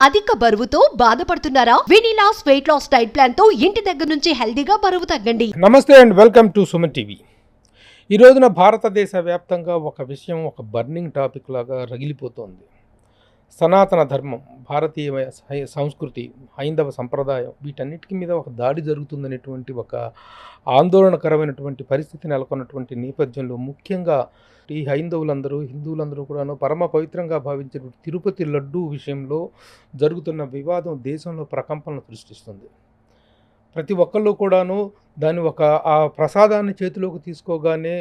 అధిక బరువుతో బాధపడుతున్నారా? వినీలాస్ వెయిట్ లాస్ డైట్ ప్లాన్ తో ఇంటి దగ్గర నుంచి హెల్దీగా బరువు తగ్గండి. నమస్తే and welcome to Suman TV. ఈ రోజున భారతదేశ వ్యాప్తంగా ఒక విషయం ఒక బర్నింగ్ టాపిక్ లాగా రగిలిపోతోంది. సనాతన ధర్మం, భారతీయ సంస్కృతి, హైందవ సంప్రదాయం వీటన్నిటికి మీద ఒక దాడి జరుగుతుందనేటువంటి ఒక ఆందోళనకరమైనటువంటి పరిస్థితి నెలకొన్నటువంటి నేపథ్యంలో ముఖ్యంగా ఈ హైందవులందరూ, హిందువులందరూ కూడాను పరమ పవిత్రంగా భావించే తిరుపతి లడ్డూ విషయంలో జరుగుతున్న వివాదం దేశంలో ప్రకంపనలు సృష్టిస్తుంది. ప్రతి ఒక్కళ్ళు కూడాను దాన్ని ఆ ప్రసాదాన్ని చేతిలోకి తీసుకోగానే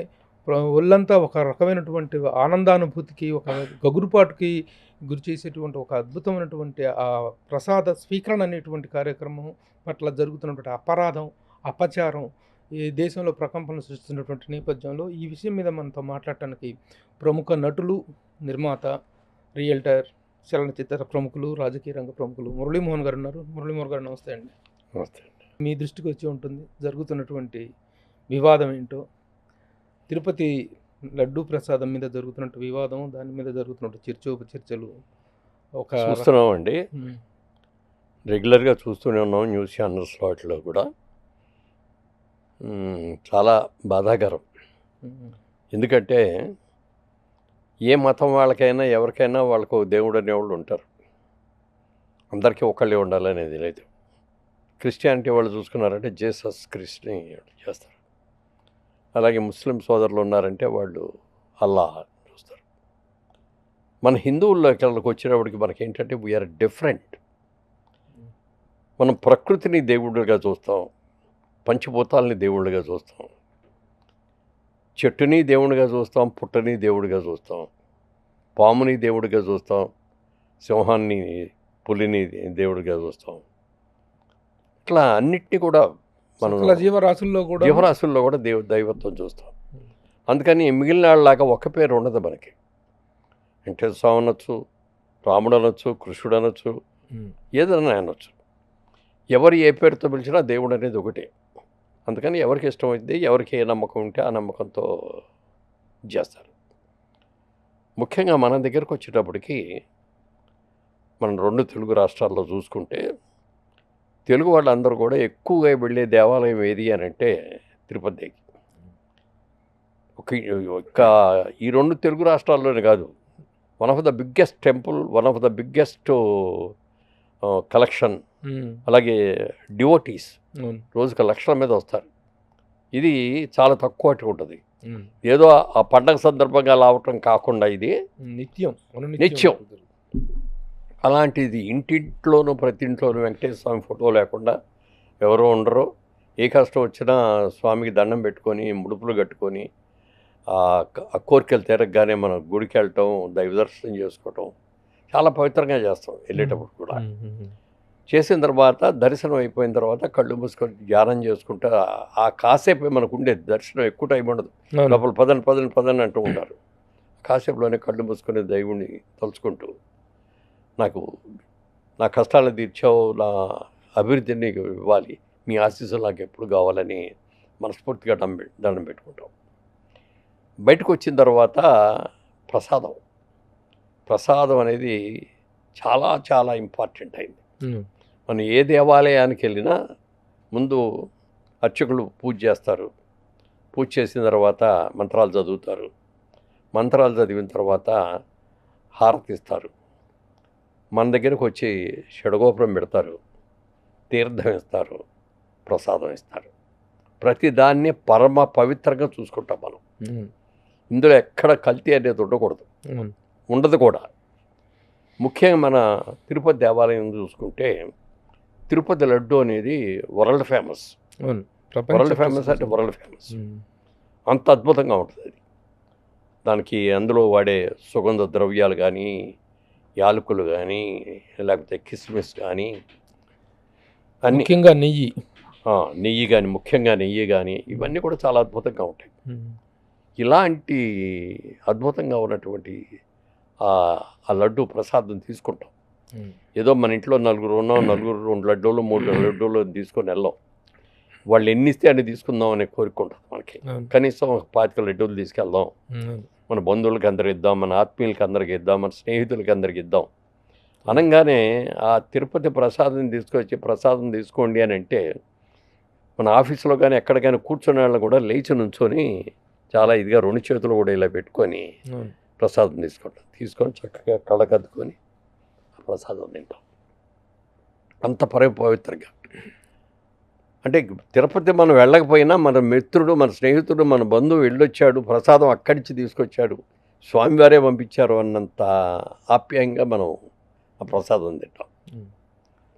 ఒళ్ళంతా ఒక రకమైనటువంటి ఆనందానుభూతికి, ఒక గగురుపాటుకి గురి చేసేటువంటి ఒక అద్భుతమైనటువంటి ఆ ప్రసాద స్వీకరణ అనేటువంటి కార్యక్రమం పట్ల జరుగుతున్నటువంటి అపరాధం, అపచారం ఈ దేశంలో ప్రకంపనలు సృష్టిస్తున్నటువంటి నేపథ్యంలో ఈ విషయం మీద మనతో మాట్లాడటానికి ప్రముఖ నటులు, నిర్మాత, రియల్టర్, చలనచిత్ర ప్రముఖులు, రాజకీయ రంగ ప్రముఖులు మురళీమోహన్ గారు ఉన్నారు. మురళీమోహన్ గారు నమస్తే అండి. నమస్తే అండి. మీ దృష్టికి వచ్చి ఉంటుంది జరుగుతున్నటువంటి వివాదం ఏంటో, తిరుపతి లడ్డూ ప్రసాదం మీద జరుగుతున్నట్టు వివాదం, దాని మీద జరుగుతున్నట్టు చర్చోపచర్చలు ఒక చూస్తున్నామండి. రెగ్యులర్గా చూస్తూనే ఉన్నాం న్యూస్ ఛానల్స్ వాటిలో కూడా. చాలా బాధాకరం. ఎందుకంటే ఏ మతం వాళ్ళకైనా ఎవరికైనా వాళ్ళకు దేవుడు అనేవాళ్ళు ఉంటారు. అందరికీ ఒకళ్ళే ఉండాలనేది లేదు. క్రిస్టియానిటీ వాళ్ళు చూసుకున్నారంటే జీసస్ క్రిస్ట్ని చేస్తారు. అలాగే ముస్లిం సోదరులు ఉన్నారంటే వాళ్ళు అల్లా చూస్తారు. మన హిందువుల్లోకి వచ్చినప్పటికి మనకేంటంటే వీఆర్ డిఫరెంట్. మనం ప్రకృతిని దేవుడిగా చూస్తాం, పంచభూతాలని దేవుళ్ళుగా చూస్తాం, చెట్టుని దేవుడిగా చూస్తాం, పుట్టని దేవుడిగా చూస్తాం, పాముని దేవుడిగా చూస్తాం, సింహాన్ని, పులిని దేవుడిగా చూస్తాం. ఇట్లా అన్నిటినీ కూడా మనం జీవరాశుల్లో కూడా దైవత్వం చూస్తాం. అందుకని మిగిలిన వాళ్ళలాగా ఒక పేరు ఉండదు మనకి. వెంకటేశ్వర స్వామి అనొచ్చు, రాముడు అనొచ్చు, కృష్ణుడు అనొచ్చు, ఏదైనా అనొచ్చు. ఎవరు ఏ పేరుతో పిలిచినా దేవుడు అనేది ఒకటే. అందుకని ఎవరికి ఇష్టం అయితే, ఎవరికి ఏ నమ్మకం ఉంటే ఆ నమ్మకంతో చేస్తారు. ముఖ్యంగా మన దగ్గరకు వచ్చేటప్పటికి మనం 2 తెలుగు రాష్ట్రాల్లో చూసుకుంటే తెలుగు వాళ్ళందరూ కూడా ఎక్కువగా వెళ్ళే దేవాలయం ఏది అని అంటే తిరుపతికి. ఒక ఈ 2 తెలుగు రాష్ట్రాల్లోనే కాదు, one of the biggest temple, one of the biggest collection. అలాగే డివోటీస్ రోజుకి లక్షల మీద వస్తారు. ఇది చాలా తక్కువ ఉంటుంది. ఏదో ఆ పండగ సందర్భంగా రావటం కాకుండా ఇది నిత్యం. అలాంటిది ఇంటింట్లోనూ ప్రతి ఇంట్లోనూ వెంకటేశ్వర స్వామి ఫోటో లేకుండా ఎవరో ఉండరు. ఏ కష్టం వచ్చినా స్వామికి దండం పెట్టుకొని, ముడుపులు కట్టుకొని, ఆ కోరికలు తీరగానే మనం గుడికి వెళ్ళటం, దైవ దర్శనం చేసుకోవటం చాలా పవిత్రంగా చేస్తాం. వెళ్ళేటప్పుడు కూడా చేసిన తర్వాత, దర్శనం అయిపోయిన తర్వాత కళ్ళు మూసుకొని ధ్యానం చేసుకుంటా ఆ కాసేపే మనకు ఉండేది. దర్శనం ఎక్కువ టైం ఉండదు. లోపల పదని అంటూ ఉంటారు. కాసేపులోనే కళ్ళు మూసుకొని దేవుణ్ణి తలుచుకుంటూ, నాకు నా కష్టాలను తీర్చావు, నా అభివృద్ధిని నీకు ఇవ్వాలి, మీ ఆశీస్సులు నాకు ఎప్పుడు కావాలని మనస్ఫూర్తిగా దండం పెట్టుకుంటాం. బయటకు వచ్చిన తర్వాత ప్రసాదం అనేది చాలా చాలా ఇంపార్టెంట్ అయింది. మనం ఏ దేవాలయానికి వెళ్ళినా ముందు అర్చకులు పూజ చేస్తారు. పూజ చేసిన తర్వాత మంత్రాలు చదువుతారు. మంత్రాలు చదివిన తర్వాత హారతిస్తారు. మన దగ్గరకు వచ్చి షడగోపురం పెడతారు, తీర్థం ఇస్తారు, ప్రసాదం ఇస్తారు. ప్రతి దాన్ని పరమ పవిత్రంగా చూసుకుంటాం మనం. ఇందులో ఎక్కడ కల్తీ అనేది ఉండదు కూడా. ముఖ్యంగా మన తిరుపతి దేవాలయం చూసుకుంటే తిరుపతి లడ్డు అనేది వరల్డ్ ఫేమస్. అంటే వరల్డ్ ఫేమస్. అంత అద్భుతంగా ఉంటుంది అది. దానికి అందులో వాడే సుగంధ ద్రవ్యాలు కానీ, యాలకులు కానీ, లేకపోతే కిస్మిస్ కానీ, అన్ని, ముఖ్యంగా నెయ్యి కానీ ఇవన్నీ కూడా చాలా అద్భుతంగా ఉంటాయి. ఇలాంటి అద్భుతంగా ఉన్నటువంటి ఆ లడ్డు ప్రసాదం తీసుకుంటాం. ఏదో మన ఇంట్లో నలుగురు 2 లడ్డూలు 3 లడ్డూలు తీసుకొని వెళ్ళాం. వాళ్ళు ఎన్ని ఇస్తే అన్ని తీసుకుందాం అనే కోరిక ఉంటుంది మనకి. కనీసం 25 లడ్డూలు తీసుకెళ్దాం, మన బంధువులకి అందరికి ఇద్దాం, మన ఆత్మీయులకి అందరికి ఇద్దాం, మన స్నేహితులకి అందరికి ఇద్దాం అనగానే ఆ తిరుపతి ప్రసాదం తీసుకొచ్చి ప్రసాదం తీసుకోండి అని అంటే మన ఆఫీసులో కానీ ఎక్కడికైనా కూర్చునే వాళ్ళు కూడా లేచి నుంచొని చాలా ఇదిగా 2 చేతులు కూడా ఇలా పెట్టుకొని అవును. ప్రసాదం తీసుకొని చక్కగా కళ్ళకద్దుకొని ఆ ప్రసాదం తింటాం. అంత పవిత్రంగా. అంటే తిరుపతి మనం వెళ్ళకపోయినా మన మిత్రుడు, మన స్నేహితుడు, మన బంధువు వెళ్ళొచ్చాడు, ప్రసాదం అక్కడి నుంచి తీసుకొచ్చాడు, స్వామివారే పంపించారు అన్నంత ఆప్యాయంగా మనం ఆ ప్రసాదం తింటాం.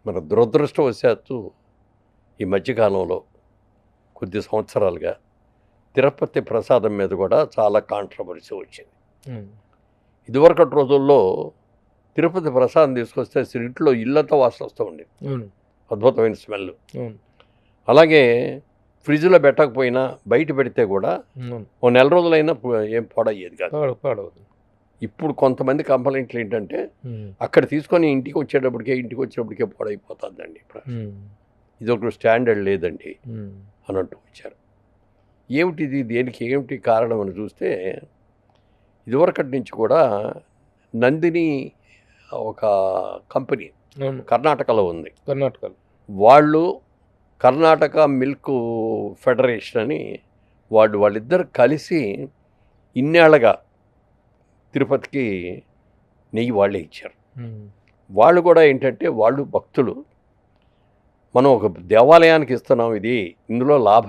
మన దురదృష్టవశాత్తు ఈ మధ్యకాలంలో కొద్ది సంవత్సరాలుగా తిరుపతి ప్రసాదం మీద కూడా చాలా కాంట్రవర్సీ వచ్చింది. ఇదివరకటి రోజుల్లో తిరుపతి ప్రసాదం తీసుకొస్తే ఇంట్లో ఇళ్ళతో వాసన వస్తూ ఉండేది, అద్భుతమైన స్మెల్. అలాగే ఫ్రిడ్జ్లో పెట్టకపోయినా బయట పెడితే కూడా ఓ నెల రోజులైనా ఏం పాడయ్యేది కాదు. ఇప్పుడు కొంతమంది కంప్లైంట్లు ఏంటంటే అక్కడ తీసుకొని ఇంటికి వచ్చేటప్పటికే పాడైపోతుందండి. ఇది ఒక స్టాండర్డ్ లేదండి అన్నట్టు వచ్చారు. ఏమిటిది, ఏమిటి కారణం అని చూస్తే ఇదివరకటి నుంచి కూడా నందిని ఒక కంపెనీ కర్ణాటకలో ఉంది. వాళ్ళు కర్ణాటక మిల్క్ ఫెడరేషన్ అని వాళ్ళిద్దరు కలిసి ఇన్నేళ్లగా తిరుపతికి నెయ్యి వాళ్ళే ఇచ్చారు. వాళ్ళు కూడా ఏంటంటే వాళ్ళు భక్తులు, మనం ఒక దేవాలయానికి ఇస్తున్నాం, ఇందులో లాభ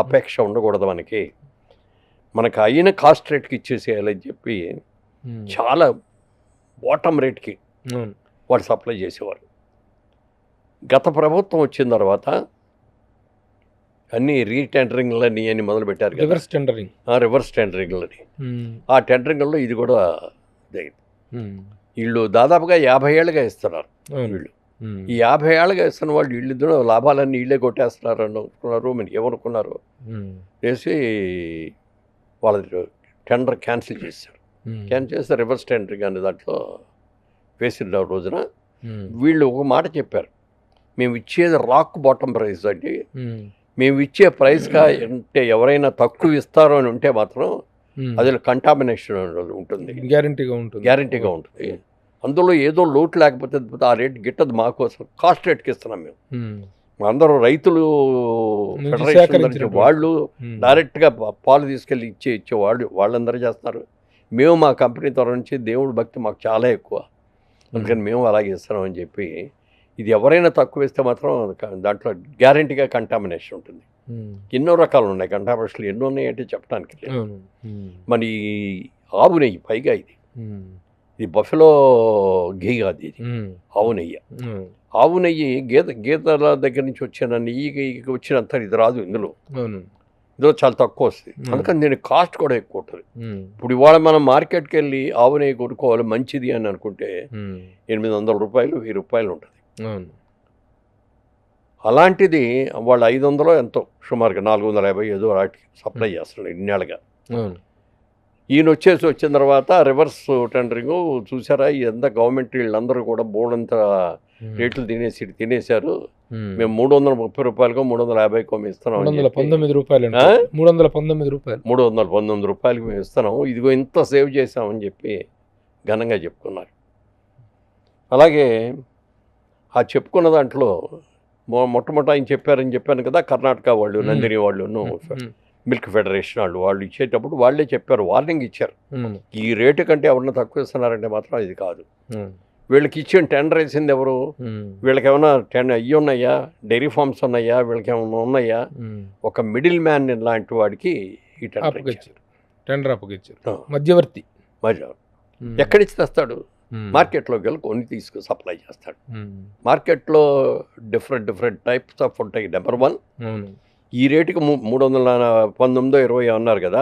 అపేక్ష ఉండకూడదు, మనకి అయిన కాస్ట్ రేట్కి ఇచ్చేసేయాలని చెప్పి చాలా బాటమ్ రేట్కి వాళ్ళు సప్లై చేసేవారు. గత ప్రభుత్వం వచ్చిన తర్వాత అన్నీ రీటెండరింగ్లని అని మొదలుపెట్టారు కదా, రివర్స్ టెండరింగ్లని. ఆ టెండరింగ్లో ఇది కూడా వీళ్ళు దాదాపుగా 50 ఏళ్ళుగా ఇస్తున్నారు. వీళ్ళు ఈ 50 ఏళ్ళుగా ఇస్తున్న వాళ్ళు వీళ్ళిద్దరూ లాభాలన్నీ వీళ్ళే కొట్టేస్తున్నారు అనుకున్నారు. మీరు ఏమనుకున్నారు చేసి వాళ్ళ టెండర్ క్యాన్సిల్ చేశారు. క్యాన్సిల్ చేస్తే రివర్స్ టెండరింగ్ అనే దాంట్లో వేసిన రోజున వీళ్ళు ఒక మాట చెప్పారు, మేము ఇచ్చేది రాక్ బాటమ్ ప్రైస్ అండి, మేము ఇచ్చే ప్రైస్గా అంటే ఎవరైనా తక్కువ ఇస్తారో అని ఉంటే మాత్రం అది కంటామినేషన్ ఉంటుంది, గ్యారంటీగా ఉంటుంది. అందులో ఏదో లోటు లేకపోతే ఆ రేట్ గిట్టదు, మాకోసం కాస్ట్ రేట్కి ఇస్తున్నాం మేము. అందరూ రైతులు ఫెడరేషన్ వాళ్ళు డైరెక్ట్గా పాలు తీసుకెళ్ళి ఇచ్చేవాళ్ళు వాళ్ళందరూ చేస్తున్నారు. మేము మా కంపెనీ తరఫు నుంచి దేవుడి భక్తి మాకు చాలా ఎక్కువ, అందుకని మేము అలాగే ఇస్తున్నామని చెప్పి, ఇది ఎవరైనా తక్కువ ఇస్తే మాత్రం దాంట్లో గ్యారంటీగా కంటామినేషన్ ఉంటుంది. ఎన్నో రకాలు ఉన్నాయి కంటామినేషన్లు, ఎన్నో ఉన్నాయంటే చెప్పడానికి లేదు. మరి ఆవు నెయ్యి పైగా ఇది బఫెలో ఘీ కాదు, ఇది ఆవు నెయ్యి. ఆవు నెయ్యి గేదెల దగ్గర నుంచి వచ్చిన నెయ్యికి వచ్చినంత ఇది రాదు, ఇందులో చాలా తక్కువ వస్తుంది. అందుకని దీని కాస్ట్ కూడా ఎక్కువ ఉంటుంది. ఇప్పుడు ఇవాళ మనం మార్కెట్కి వెళ్ళి ఆవు నెయ్యి కొనుక్కోవాలి మంచిది అని అనుకుంటే 800 రూపాయలు 1000 రూపాయలు ఉంటుంది. అలాంటిది వాళ్ళు 500 ఎంతో సుమారుగా 450 ఏదో వాటికి సప్లై చేస్తున్నారు ఇన్నేళ్ళగా. ఈయన వచ్చిన తర్వాత రివర్స్ టెండరింగ్ చూసారా, ఎంత గవర్నమెంట్ వీళ్ళందరూ కూడా బోర్డంత రేట్లు తినేశారు. మేము 330 రూపాయలకో 350కో మేము ఇస్తున్నాం, 319 రూపాయలకి మేము ఇస్తున్నాము, ఇదిగో ఇంత సేవ్ చేసామని చెప్పి ఘనంగా చెప్పుకున్నారు. అలాగే ఆ చెప్పుకున్న దాంట్లో మొట్టమొదట ఆయన చెప్పాను కదా, కర్ణాటక వాళ్ళు నందిని వాళ్ళు మిల్క్ ఫెడరేషన్ వాళ్ళు ఇచ్చేటప్పుడు వాళ్ళే చెప్పారు, వార్నింగ్ ఇచ్చారు, ఈ రేటు కంటే ఎవరన్నా తక్కువ ఇస్తున్నారంటే మాత్రం ఇది కాదు. వీళ్ళకి ఇచ్చిన టెండర్ వేసింది ఎవరు, వీళ్ళకి ఏమైనా అయ్యి ఉన్నాయా, డైరీ ఫార్మ్స్ ఉన్నాయా, వీళ్ళకి ఏమైనా ఉన్నాయా, ఒక మిడిల్ మ్యాన్ లాంటి వాడికి ఈ టెండర్ అప్పగించారు. మధ్యవర్తి ఎక్కడి నుంచి తెస్తాడు, మార్కెట్లోకి వెళ్ళి కొన్ని సప్లై చేస్తాడు. మార్కెట్లో డిఫరెంట్ టైప్స్ ఆఫ్ ఉంటాయి. నెంబర్ 1 ఈ రేటుకి 319 20 అన్నారు కదా,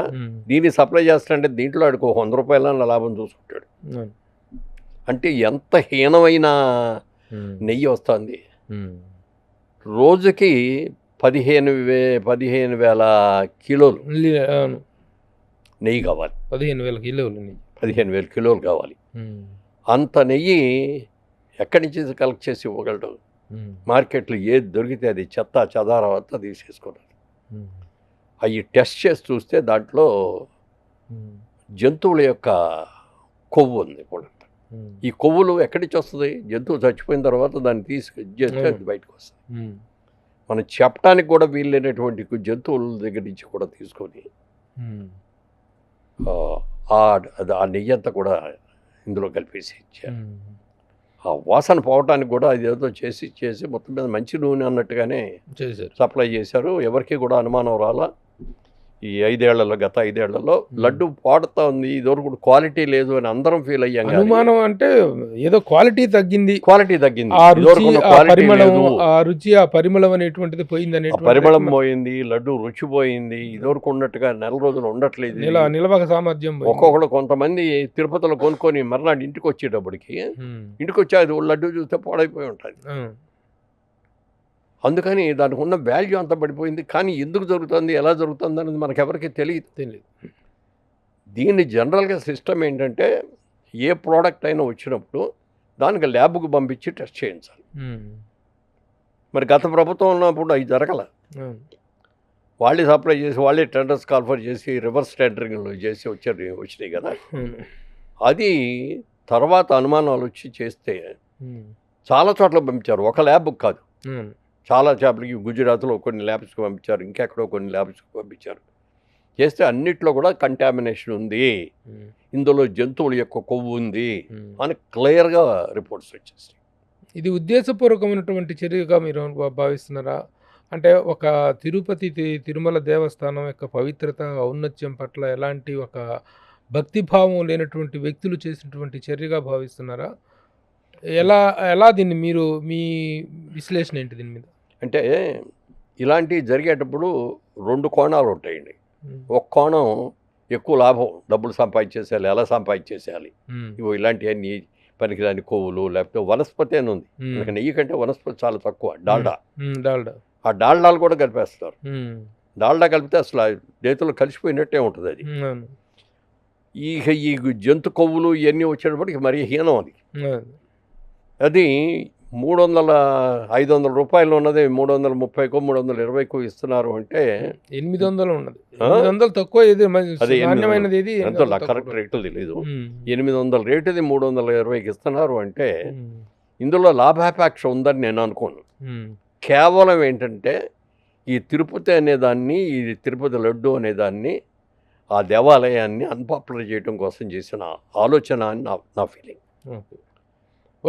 దీన్ని సప్లై చేస్తాడంటే దీంట్లో ఆడికి 100 రూపాయల లాభం చూసుకుంటాడు. అంటే ఎంత హీనమైన నెయ్యి వస్తుంది. రోజుకి 15,000 కిలోలు నెయ్యి కావాలి, 15,000 కిలోలు కావాలి. అంత నెయ్యి ఎక్కడి నుంచి కలెక్ట్ చేసి ఇవ్వగలడు? మార్కెట్లో ఏది దొరికితే అది చెత్త చెదారం అంతా తీసేసుకున్నారు. అవి టెస్ట్ చేసి చూస్తే దాంట్లో జంతువుల యొక్క కొవ్వు ఉంది కూడా. ఈ కొవ్వులు ఎక్కడి నుంచి వస్తుంది? జంతువు చచ్చిపోయిన తర్వాత దాన్ని తీసుకొచ్చేస్తే అది బయటకు వస్తుంది. మనం చెప్పడానికి కూడా వీలైనటువంటి జంతువుల దగ్గర నుంచి కూడా తీసుకొని ఆ నెయ్యి అంతా కూడా ఇందులో కలిపేసి ఇచ్చారు. ఆ వాసన పోవటానికి కూడా అది ఏదో చేసి మొత్తం మీద మంచి నూనె అన్నట్టుగానే సప్లై చేశారు. ఎవరికి కూడా అనుమానం రాలా. ఈ గత 5 ఏళ్లలో లడ్డు పాడుతా ఉంది, ఇదివరకు క్వాలిటీ లేదు అని అందరం ఫీల్ అయ్యాం. అనుమానం అంటే ఏదో క్వాలిటీ తగ్గింది, పరిమళం అనేటువంటిది పోయింది, పరిమళం పోయింది, లడ్డు రుచి పోయింది, ఇదివరకు ఉన్నట్టుగా నెల రోజులు ఉండట్లేదు, నిలవక సామర్థ్యం. ఒక్కొక్కడు కొంతమంది తిరుపతిలో కొనుక్కొని మర్నాడు ఇంటికి వచ్చేటప్పటికి ఇంటికి వచ్చి లడ్డు చూస్తే పాడైపోయి ఉంటుంది. అందుకని దానికి ఉన్న వాల్యూ అంతా పడిపోయింది. కానీ ఎందుకు జరుగుతుంది, ఎలా జరుగుతుంది అనేది మనకెవరికి తెలియదు. దీన్ని జనరల్గా సిస్టమ్ ఏంటంటే ఏ ప్రోడక్ట్ అయినా వచ్చినప్పుడు దానికి ల్యాబ్కు పంపించి టెస్ట్ చేయించాలి. మరి గత ప్రభుత్వం ఉన్నప్పుడు అవి జరగల. వాళ్ళే సప్లై చేసి వాళ్ళే టెండర్స్ కాల్ఫర్ చేసి రివర్స్ టెండరింగ్లు చేసి వచ్చినాయి కదా. అది తర్వాత అనుమానాలు వచ్చి చేస్తే చాలా చోట్ల పంపించారు, ఒక ల్యాబ్కి కాదు, చాలా చేపలకి గుజరాత్లో కొన్ని ల్యాబ్స్కి పంపించారు, ఇంకెక్కడో కొన్ని ల్యాబ్స్కి పంపించారు. చేస్తే అన్నిట్లో కూడా కంటామినేషన్ ఉంది, ఇందులో జంతువుల యొక్క కొవ్వు ఉంది అని క్లియర్గా రిపోర్ట్స్ వచ్చేస్తాయి. ఇది ఉద్దేశపూర్వకమైనటువంటి చర్యగా మీరు భావిస్తున్నారా? అంటే ఒక తిరుమల దేవస్థానం యొక్క పవిత్రత ఔన్నత్యం పట్ల ఎలాంటి ఒక భక్తిభావం లేనటువంటి వ్యక్తులు చేసినటువంటి చర్యగా భావిస్తున్నారా? ఎలా దీన్ని మీరు మీ విశ్లేషణ ఏంటి దీని మీద? అంటే ఇలాంటివి జరిగేటప్పుడు 2 కోణాలు ఉంటాయండి. ఒక కోణం ఎక్కువ లాభం, డబ్బులు సంపాదించేసేయాలి, ఎలా సంపాదించేసేయాలి, ఇవో ఇలాంటివన్నీ పనికిరాని కొవ్వులు, లేకపోతే వనస్పతి అని ఉంది. నెయ్యి కంటే వనస్పతి చాలా తక్కువ, డాల్డా. ఆ డాల్డాలు కూడా కలిపేస్తారు. డాల్డా కలిపితే అసలు చేతులు కలిసిపోయినట్టే ఉంటుంది అది. ఈ జంతు కొవ్వులు ఇవన్నీ వచ్చేటప్పటికి మరీ హీనం అది. అది 500 రూపాయలు ఉన్నది 330కో 320కో ఇస్తున్నారు అంటే 800 ఉన్నది. 800 తక్కువ, అది ఎంతో కరెక్ట్ రేటు తెలీదు. 800 రేటుది 320కి ఇస్తున్నారు అంటే ఇందులో లాభాపేక్ష ఉందని నేను అనుకోను. కేవలం ఏంటంటే ఈ తిరుపతి అనేదాన్ని, ఈ తిరుపతి లడ్డు అనేదాన్ని, ఆ దేవాలయాన్ని అన్పాపులర్ చేయడం కోసం చేసిన ఆలోచన అని నా ఫీలింగ్.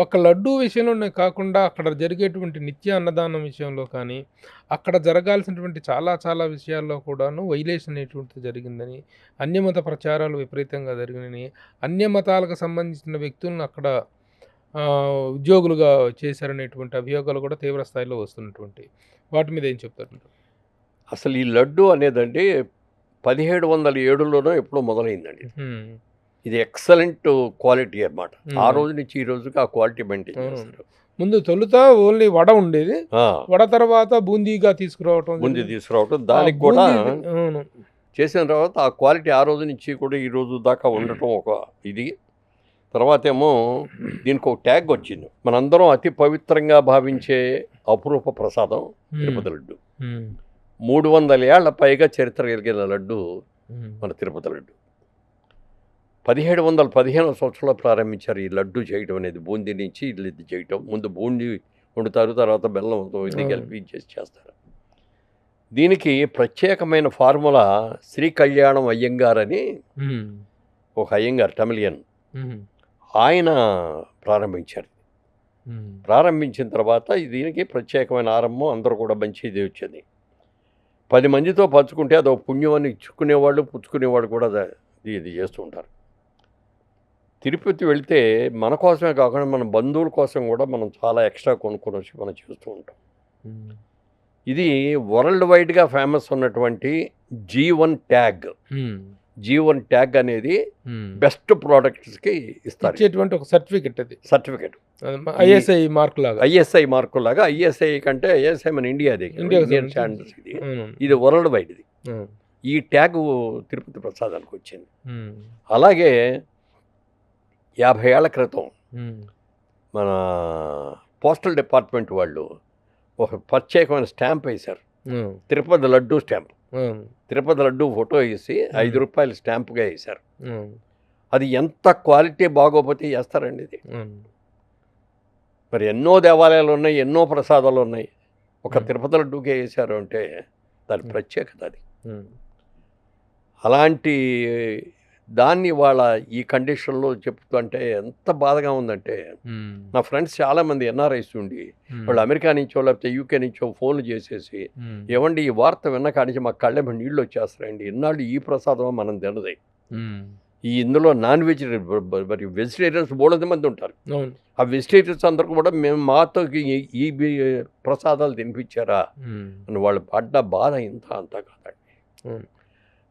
ఒక లడ్డూ విషయంలోనే కాకుండా అక్కడ జరిగేటువంటి నిత్య అన్నదానం విషయంలో కానీ, అక్కడ జరగాల్సినటువంటి చాలా విషయాల్లో కూడాను వైలేషన్ అనేటువంటిది జరిగిందని, అన్యమత ప్రచారాలు విపరీతంగా జరిగినాయని, అన్యమతాలకు సంబంధించిన వ్యక్తులను అక్కడ ఉద్యోగులుగా చేశారనేటువంటి అభియోగాలు కూడా తీవ్ర స్థాయిలో వస్తున్నటువంటి వాటి మీద ఏం చెప్తారు? అసలు ఈ లడ్డు అనేదండి 1707లోనో ఎప్పుడో మొదలైందండి. ఇది ఎక్సలెంట్ క్వాలిటీ అన్నమాట. ఆ రోజు నుంచి ఈ రోజుకి ఆ క్వాలిటీ మెయింటైన్ చేస్తారు. ముందు తొలుత ఓన్లీ వడ ఉండేది, వడ తర్వాత బూందీగా తీసుకురావటం, దానికి కూడా చేసిన తర్వాత ఆ క్వాలిటీ ఆ రోజు నుంచి కూడా ఈ రోజు దాకా ఉండటం ఒక ఇది. తర్వాత ఏమో దీనికి ఒక ట్యాగ్ వచ్చింది, మనందరం అతి పవిత్రంగా భావించే అపురూప ప్రసాదం తిరుపతి లడ్డు. 300 ఏళ్ల పైగా చరిత్ర కలిగిన లడ్డు మన తిరుపతి లడ్డు. 1715వ సంవత్సరంలో ప్రారంభించారు ఈ లడ్డు చేయటం అనేది. బూందీ నుంచి ఇది చేయటం, ముందు బూందీ వండుతారు, తర్వాత బెల్లంతో ఇది కలిపి చేస్తారు. దీనికి ప్రత్యేకమైన ఫార్ములా శ్రీ కళ్యాణం అయ్యంగార్ అని ఒక అయ్యంగార్ తమిళియన్, ఆయన ప్రారంభించారు. ప్రారంభించిన తర్వాత దీనికి ప్రత్యేకమైన ఆరంభం, అందరూ కూడా మంచి ఇది వచ్చింది. 10 మందితో పంచుకుంటే అదొక పుణ్యం అని ఇచ్చుకునేవాళ్ళు పుచ్చుకునేవాళ్ళు కూడా ఇది చేస్తూ ఉంటారు. తిరుపతి వెళితే మన కోసమే కాకుండా మన బంధువుల కోసం కూడా మనం చాలా ఎక్స్ట్రా కొనుక్కొని వచ్చి మనం చేస్తూ ఉంటాం. ఇది వరల్డ్ వైడ్గా ఫేమస్ ఉన్నటువంటి G1 ట్యాగ్. G1 ట్యాగ్ అనేది బెస్ట్ ప్రోడక్ట్స్కి ఇస్తారు ఒక సర్టిఫికెట్. అది సర్టిఫికెట్ ఐఎస్ఐ మార్కు లాగా. ఐఎస్ఐ కంటే ఐఎస్ఐ మన ఇండియన్ స్టాండర్డ్స్. ఇది వరల్డ్ వైడ్. ఇది ఈ ట్యాగ్ తిరుపతి ప్రసాదానికి వచ్చింది. అలాగే 50 ఏళ్ల క్రితం మన పోస్టల్ డిపార్ట్మెంట్ వాళ్ళు ఒక ప్రత్యేకమైన స్టాంప్ వేశారు, తిరుపతి లడ్డు స్టాంప్. తిరుపతి లడ్డు ఫోటో వేసి 5 రూపాయలు స్టాంప్గా వేశారు. అది ఎంత క్వాలిటీ బాగోపోతే చేస్తారండి ఇది. అవును. మరి ఎన్నో దేవాలయాలు ఉన్నాయి, ఎన్నో ప్రసాదాలు ఉన్నాయి. ఒక ఉమ్. తిరుపతిలో డూకే వేశారు అంటే దాని ప్రత్యేకత అది. ఉమ్. అలాంటి దాన్ని వాళ్ళ ఈ కండిషన్లో చెప్తుంటే ఎంత బాధగా ఉందంటే, ఉమ్. నా ఫ్రెండ్స్ చాలామంది ఎన్ఆర్ఐస్ ఉండి ఉమ్. వాళ్ళు అమెరికా నుంచో లేకపోతే యూకే నుంచో ఫోన్లు చేసేసి, ఉమ్. ఏమండి ఈ వార్త విన్న కాడికి మాకు కళ్ళెంబ నీళ్ళు వచ్చేస్తాయండి, ఇన్నాళ్ళు ఈ ప్రసాదం మనం తినదే, ఉమ్. ఈ ఇందులో నాన్ మరి వెజిటేరియన్స్ బోలెంత మంది ఉంటారు, అవును. ఆ వెజిటేరియన్స్ అందరూ కూడా మేము మాతో ఈ ప్రసాదాలు తినిపించారా ఉమ్. అని వాళ్ళు పడ్డ బాధ ఇంత అంతా కాదండి. అవును.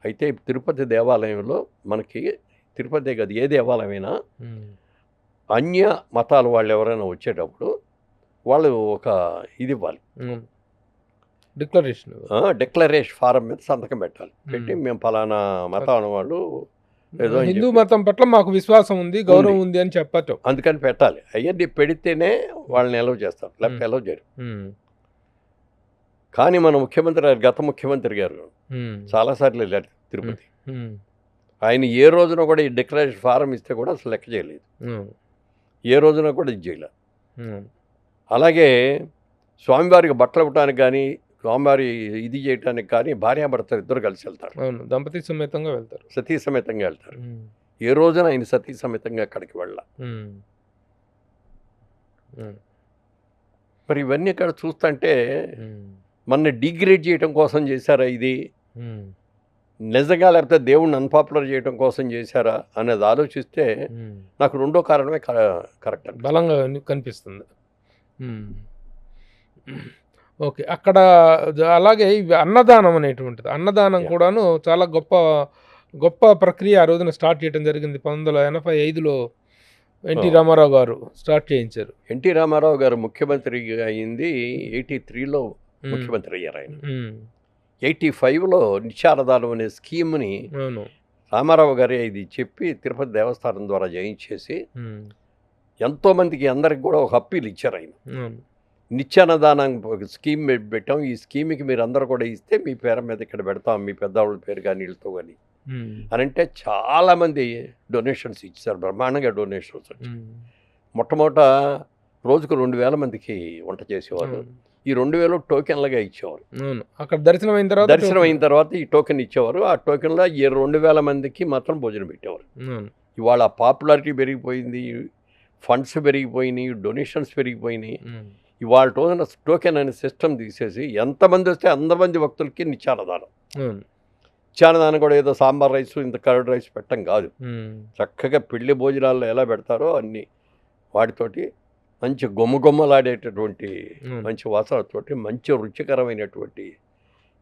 అయితే తిరుపతి దేవాలయంలో మనకి తిరుపతి కాదు ఏ దేవాలయమైనా ఉమ్. అన్య మతాల వాళ్ళు ఎవరైనా వచ్చేటప్పుడు వాళ్ళు ఒక ఇది ఇవ్వాలి, అవును. డిక్లరేషన్. డిక్లరేషన్ ఫారం మీద సంతకం పెట్టాలి. పెట్టి మేము ఫలానా మతం వాళ్ళు ఏదో అని హిందూ చెప్పి, మతం పట్ల మాకు విశ్వాసం ఉంది, గౌరవం ఉంది అని చెప్పచ్చు. అందుకని పెట్టాలి. అవన్నీ పెడితేనే వాళ్ళని ఎలవ్ చేస్తారు, లేకపోతే ఎలవ్ చేయరు. ఉమ్. కానీ మన ముఖ్యమంత్రి గారు, గత ముఖ్యమంత్రి గారు ఉమ్. చాలాసార్లు వెళ్ళారు తిరుపతి. ఉమ్. ఆయన ఏ రోజున కూడా ఈ డిక్లరేషన్ ఫారం ఇస్తే కూడా అసలు లెక్క చేయలేదు, ఉమ్. ఏ రోజున కూడా ఇది చేయలేదు. ఉమ్. అలాగే స్వామివారికి బట్టలు ఇవ్వడానికి కానీ, స్వామివారి ఇది చేయడానికి కానీ భార్యాభర్తలు ఇద్దరు కలిసి వెళ్తారు, అవును. దంపతి సమేతంగా వెళ్తారు. సతీ సమేతంగా వెళ్తారు. ఉమ్. ఏ రోజున ఆయన సతీ సమేతంగా అక్కడికి వెళ్ళాలి. ఉమ్. ఉమ్. మరి ఇవన్నీ ఇక్కడ చూస్తుంటే ఉమ్. మన డిగ్రేడ్ చేయడం కోసం చేశారా ఇది, ఉమ్. నిజంగా లేకపోతే దేవుణ్ణి అన్పాపులర్ చేయడం కోసం చేశారా అనేది ఆలోచిస్తే ఉమ్. నాకు రెండో కారణమే కరెక్ట్ అని. బలంగా కనిపిస్తుంది. ఉమ్. ఓకే. అక్కడ అలాగే ఇవి అన్నదానం అనేటువంటిది, అన్నదానం Yeah. కూడాను చాలా గొప్ప గొప్ప ప్రక్రియ ఆ రోజున స్టార్ట్ చేయడం జరిగింది. 1985లో ఎన్టీ Oh. రామారావు గారు స్టార్ట్ చేయించారు. ఎన్టీ రామారావు గారు ముఖ్యమంత్రి అయింది 83లో ఉమ్. ముఖ్యమంత్రి అయ్యారు ఆయన. ఉమ్. 85లో నిత్యాన్నదానం అనే స్కీమ్ని అవును. రామారావు గారే ఇది చెప్పి తిరుపతి దేవస్థానం ద్వారా చేయించేసి ఉమ్. ఎంతోమందికి అందరికి కూడా ఒక అప్పీలు ఇచ్చారు ఆయన. అవును. నిత్యాన్నదానం ఒక స్కీమ్ పెట్టాం, ఈ స్కీమ్కి మీరు అందరూ కూడా ఇస్తే మీ పేరు మీద ఇక్కడ పెడతాం, మీ పెద్దవాళ్ళ పేరు కానీ వీళ్ళతో కానీ ఉమ్. అని అంటే చాలామంది డొనేషన్స్ ఇచ్చారు, బ్రహ్మాండంగా డొనేషన్స్. ఉమ్. మొట్టమొదట రోజుకు 2000 మందికి వంట చేసేవారు. అవును. ఈ 2000 టోకెన్లుగా ఇచ్చేవారు. అవును. అక్కడ దర్శనం అయిన తర్వాత దర్శనం అయిన తర్వాత ఈ టోకెన్ ఇచ్చేవారు. ఆ టోకెన్లో ఈ 2000 మందికి మాత్రం భోజనం పెట్టేవారు. అవును. ఇవాళ పాపులారిటీ పెరిగిపోయింది, ఫండ్స్ పెరిగిపోయినాయి, డొనేషన్స్ పెరిగిపోయినాయి. ఉమ్. ఇవాళ రోజున టోకెన్ అనే సిస్టమ్ తీసేసి ఎంతమంది వస్తే అంతమంది భక్తులకి నిత్యాన్నదానం. అవును. నిత్యాన్నదానం కూడా ఏదో సాంబార్ రైస్ ఇంత కర్డ్ రైస్ పెట్టడం కాదు, ఉమ్. చక్కగా పెళ్లి భోజనాల్లో ఎలా పెడతారో అన్ని వాటితోటి మంచి గుమ్మలాడేటటువంటి మంచి వాసనతోటి మంచి రుచికరమైనటువంటి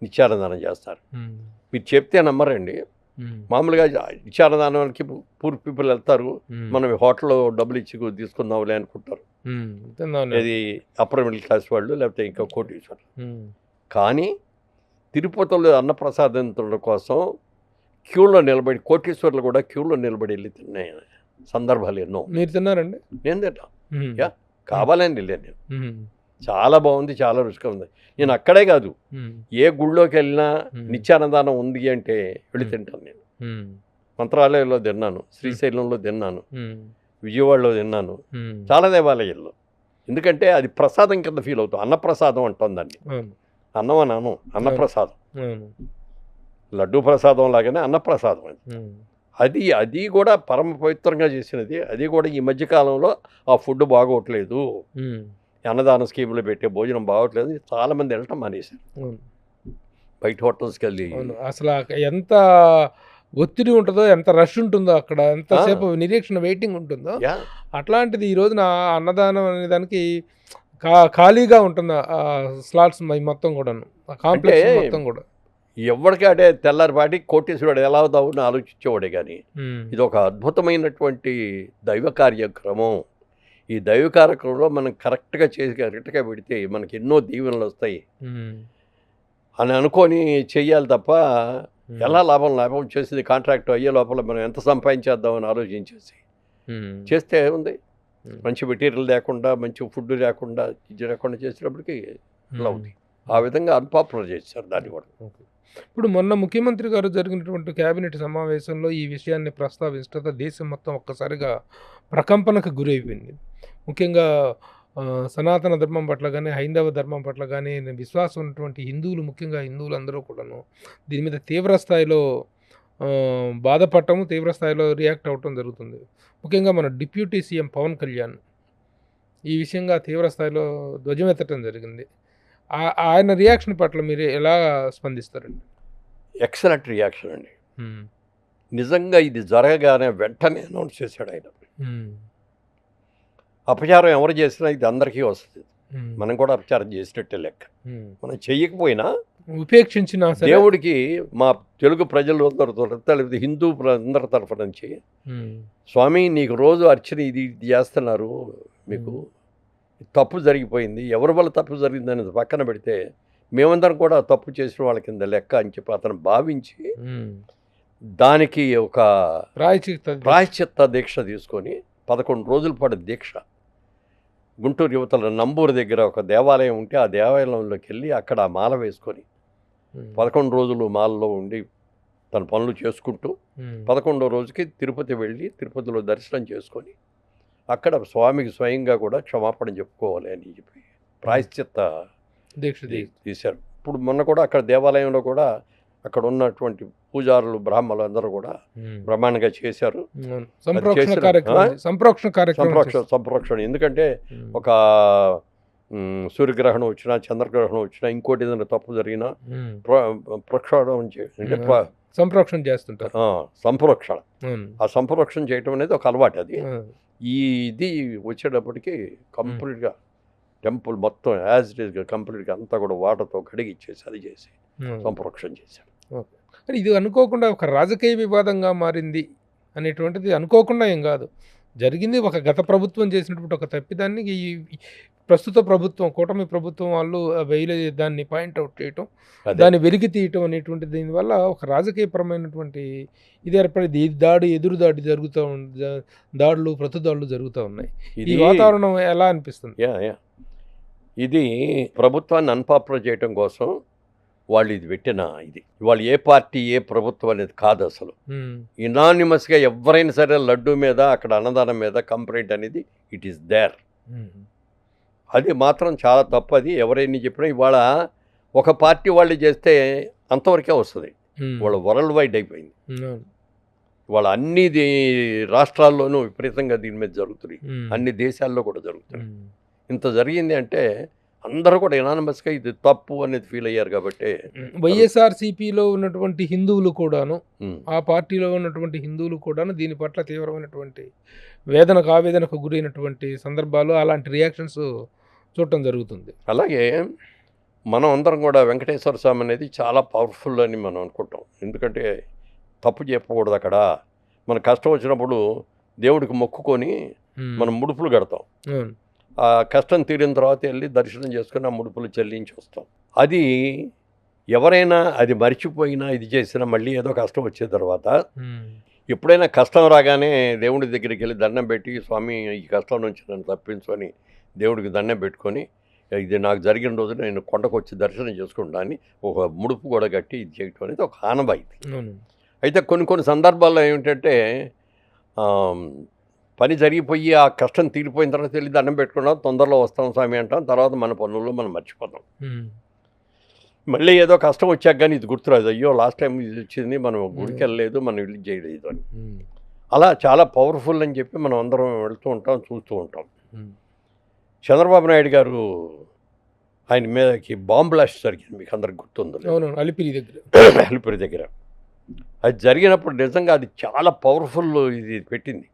నిత్యాన్నదానం చేస్తారు. ఉమ్. మీరు చెప్తే నమ్మరండి. ఉమ్. మామూలుగా నిత్యాన్నదానానికి పూర్ పీపుల్ వెళ్తారు, ఉమ్. మనం హోటల్లో డబ్బులు ఇచ్చి తీసుకుందాంలే అనుకుంటారు. ఉమ్. తిందాం. ఇది అప్పర్ మిడిల్ క్లాస్ వాళ్ళు లేకపోతే ఇంకా కోటీశ్వరులు. ఉమ్. కానీ తిరుపతిలో అన్నప్రసాదం తినడం కోసం క్యూలో నిలబడి కోటీశ్వర్లు కూడా క్యూలో నిలబడి వెళ్ళి తినే సందర్భాలు ఎన్నో. మీరు తిన్నారండి? నేను తింటా, ఉమ్. యా కావాలని వెళ్ళాను నేను. ఉమ్. చాలా బాగుంది, చాలా రుచిగా ఉంది. నేను అక్కడే కాదు, ఉమ్. ఏ గుళ్ళోకి వెళ్ళినా నిత్యాన్నదానం ఉంది అంటే వెళ్ళి తింటాను నేను. ఉమ్. మంత్రాలయంలో తిన్నాను, శ్రీశైలంలో తిన్నాను, ఉమ్. విజయవాడలో తిన్నాను, ఉమ్. చాలా దేవాలయాల్లో. ఎందుకంటే అది ప్రసాదం కింద ఫీల్ అవుతాం. అన్నప్రసాదం అంటాం దాన్ని. అవును. అన్నం అన్నాను, అన్నప్రసాదం. అవును. లడ్డూ ప్రసాదం లాగానే అన్నప్రసాదం అది. ఉమ్. అది కూడా పరమ పవిత్రంగా చేసినది. అది కూడా ఈ మధ్యకాలంలో ఆ ఫుడ్ బాగోట్లేదు, ఉమ్. అన్నదాన స్కీములు పెట్టే భోజనం బాగోట్లేదు, చాలామంది వెళ్ళటం మానేశారు. అవును. బయట హోటల్స్కి వెళ్ళి. అవును. అసలు ఎంత ఒత్తిడి ఉంటుందో, ఎంత రష్ ఉంటుందో, అక్కడ ఎంతసేపు నిరీక్షణ వెయిటింగ్ ఉంటుందో, యా అట్లాంటిది ఈ రోజున అన్నదానం అనే దానికి ఖాళీగా ఉంటుంది ఆ స్లాట్స్ మొత్తం కూడాను, ఆ కాంప్లెక్స్ అంటే మొత్తం కూడా. ఎవరికి అంటే తెల్లారిపాటి కోటేశ్వరుడు ఎలా అవుతావు ఆలోచించేవాడే. కానీ ఉమ్. ఇది ఒక అద్భుతమైనటువంటి దైవ కార్యక్రమం. ఈ దైవ కార్యక్రమంలో మనం కరెక్ట్గా చేసి కరెక్ట్గా పెడితే మనకి ఎన్నో దీవెనలు వస్తాయి ఉమ్. అని అనుకొని చెయ్యాలి తప్ప ఉమ్. ఎలా లాభం చేసింది కాంట్రాక్ట్ అయ్యే లోపల మనం ఎంత సంపాదించేద్దామని ఆలోచించేసి ఉమ్. చేస్తే ఉంది. ఉమ్. మంచి మెటీరియల్ లేకుండా, మంచి ఫుడ్ లేకుండా, ఇది లేకుండా చేసేటప్పటికి ఇలా ఉంది. ఆ విధంగా అన్పాపులర్ చేశారు దాన్ని కూడా. ఓకే. ఇప్పుడు మొన్న ముఖ్యమంత్రి గారు జరిగినటువంటి కేబినెట్ సమావేశంలో ఈ విషయాన్ని ప్రస్తావించడంతో దేశం మొత్తం ఒక్కసారిగా ప్రకంపనకు గురైపోయింది. ముఖ్యంగా సనాతన ధర్మం పట్ల కానీ, హైందవ ధర్మం పట్ల కానీ విశ్వాసం ఉన్నటువంటి హిందువులు, ముఖ్యంగా హిందువులు అందరూ కూడాను దీని మీద తీవ్ర స్థాయిలో బాధపడటము, తీవ్ర స్థాయిలో రియాక్ట్ అవ్వటం జరుగుతుంది. ముఖ్యంగా మన డిప్యూటీ సీఎం పవన్ కళ్యాణ్ ఈ విషయంగా తీవ్ర స్థాయిలో ధ్వజమెత్తడం జరిగింది. ఆయన రియాక్షన్ పట్ల మీరు ఎలా స్పందిస్తారండి? ఎక్సలెంట్ రియాక్షన్ అండి. నిజంగా ఇది జరగగానే వెంటనే అనౌన్స్ చేశాడు ఆయన. అపచారం ఎవరు చేసినా ఇది అందరికీ వస్తుంది. మనం కూడా అపచారం చేసినట్టే లెక్క. మనం చెయ్యకపోయినా ఉపేక్షించిన దేవుడికి మా తెలుగు ప్రజలు అందరూ హిందూ అందరి తరఫు నుంచి స్వామి నీకు రోజు అర్చన ఇది చేస్తున్నారు, మీకు తప్పు జరిగిపోయింది, ఎవరి వల్ల తప్పు జరిగింది పక్కన పెడితే మేమందరం కూడా తప్పు చేసిన వాళ్ళ కింద లెక్క అని చెప్పి అతను భావించి దానికి ఒక ప్రాయశ్చిత్త దీక్ష తీసుకొని 11 రోజుల పాటు దీక్ష గుంటూరు యువతల నంబూరు దగ్గర ఒక దేవాలయం ఉంటే ఆ దేవాలయంలోకి వెళ్ళి అక్కడ మాల వేసుకొని 11 రోజులు మాలలో ఉండి తన పనులు చేసుకుంటూ 11వ రోజుకి తిరుపతి వెళ్ళి తిరుపతిలో దర్శనం చేసుకొని అక్కడ స్వామికి స్వయంగా కూడా క్షమాపణ చెప్పుకోవాలి అని చెప్పి ప్రాయశ్చిత్త దీక్ష తీశారు. ఇప్పుడు మొన్న కూడా అక్కడ దేవాలయంలో కూడా అక్కడ ఉన్నటువంటి పూజారులు బ్రాహ్మణులు అందరూ కూడా బ్రహ్మాండంగా చేశారు. సంప్రోక్షణ ఎందుకంటే ఒక సూర్యగ్రహణం వచ్చినా, చంద్రగ్రహణం వచ్చినా, ఇంకోటి ఏదైనా తప్పు జరిగినా ప్రక్షాళన అంటే సంప్రోక్షణ చేస్తుంటారు. సంప్రోక్షణ, ఆ సంప్రోక్షణ చేయటం అనేది ఒక అలవాటు. అది ఇది వచ్చేటప్పటికి కంప్లీట్గా టెంపుల్ మొత్తం యాజ్ ఇట్ ఈస్గా కంప్లీట్గా అంతా కూడా వాటర్తో కడిగిచ్చేసి అది చేసి సంప్రోక్షణ చేశారు. ఇది అనుకోకుండా ఒక రాజకీయ వివాదంగా మారింది అనేటువంటిది అనుకోకుండా ఏం కాదు, జరిగింది. ఒక గత ప్రభుత్వం చేసినటువంటి ఒక తప్పిదాన్ని ఈ ప్రస్తుత ప్రభుత్వం, కూటమి ప్రభుత్వం వాళ్ళు దాన్ని పాయింట్అవుట్ చేయటం, దాన్ని వెలికి తీయటం అనేటువంటి దీనివల్ల ఒక రాజకీయపరమైనటువంటి ఇది ఏర్పడింది. ఎదురు దాడి జరుగుతూ దాడులు, ప్రతిదాడులు జరుగుతూ ఉన్నాయి. ఈ వాతావరణం ఎలా అనిపిస్తుంది? ఇది ప్రభుత్వాన్ని అన్పాపులర్ చేయటం కోసం వాళ్ళు ఇది పెట్టిన ఇది. వాళ్ళు ఏ పార్టీ ఏ ప్రభుత్వం అనేది కాదు, అసలు ఇనానిమస్గా ఎవరైనా సరే లడ్డు మీద అక్కడ అన్నదానం మీద కంప్లైంట్ అనేది ఇట్ ఈస్ దేర్. అది మాత్రం చాలా తప్పు. అది ఎవరైనా చెప్పినా ఇవాళ ఒక పార్టీ వాళ్ళు చేస్తే అంతవరకే వస్తుంది, వాళ్ళు వరల్డ్ వైడ్ అయిపోయింది. వాళ్ళ అన్ని రాష్ట్రాల్లోనూ విపరీతంగా దీని మీద జరుగుతుంది, అన్ని దేశాల్లో కూడా జరుగుతుంది. ఇంత జరిగింది అంటే అందరూ కూడా ఎనానమస్గా ఇది తప్పు అనేది ఫీల్ అయ్యారు. కాబట్టి వైఎస్ఆర్సీపీలో ఉన్నటువంటి హిందువులు కూడాను, ఆ పార్టీలో ఉన్నటువంటి హిందువులు కూడాను దీని పట్ల తీవ్రమైనటువంటి ఆవేదనకు గురైనటువంటి సందర్భాలు, అలాంటి రియాక్షన్స్ చూడటం జరుగుతుంది. అలాగే మనం అందరం కూడా వెంకటేశ్వర స్వామి అనేది చాలా పవర్ఫుల్ అని మనం అనుకుంటాం. ఎందుకంటే తప్పు చెప్పకూడదు. అక్కడ మన కష్టం వచ్చినప్పుడు దేవుడికి మొక్కుకొని మనం ముడుపులు కడతాం. ఆ కష్టం తీరిన తర్వాత వెళ్ళి దర్శనం చేసుకుని ఆ ముడుపులు చెల్లించి వస్తాం. అది ఎవరైనా అది మర్చిపోయినా ఇది చేసినా మళ్ళీ ఏదో కష్టం వచ్చే తర్వాత ఎప్పుడైనా కష్టం రాగానే దేవుడి దగ్గరికి వెళ్ళి దండం పెట్టి, స్వామి ఈ కష్టం నుంచి నన్ను తప్పించు అని దేవుడికి దండం పెట్టుకొని, ఇది నాకు జరిగిన రోజు నేను కొండకు వచ్చి దర్శనం చేసుకుంటా అని ఒక ముడుపు కూడా కట్టి ఇది చేయటం అనేది ఒక ఆనవాయితీ. అయితే కొన్ని సందర్భాల్లో ఏమిటంటే పని జరిగిపోయి ఆ కష్టం తీరిపోయిన తర్వాత వెళ్ళి దండం పెట్టుకున్నాం, తొందరలో వస్తాం స్వామి అంటాం, తర్వాత మన పనుల్లో మనం మర్చిపోతాం. మళ్ళీ ఏదో కష్టం వచ్చాక కానీ ఇది గుర్తురాదు, అయ్యో లాస్ట్ టైం ఇది వచ్చింది, మనం గుడికి వెళ్ళలేదు, మనం ఇల్లు చేయలేదు అని. అలా చాలా పవర్ఫుల్ అని చెప్పి మనం అందరం వెళ్తూ ఉంటాం, చూస్తూ ఉంటాం. చంద్రబాబు నాయుడు గారు ఆయన మీదకి బాంబ్ బ్లాస్ట్ జరిగింది, మీకు అందరికి గుర్తుంది, అలిపిరి దగ్గర. అది జరిగినప్పుడు నిజంగా అది చాలా పవర్ఫుల్ ఇది పెట్టింది.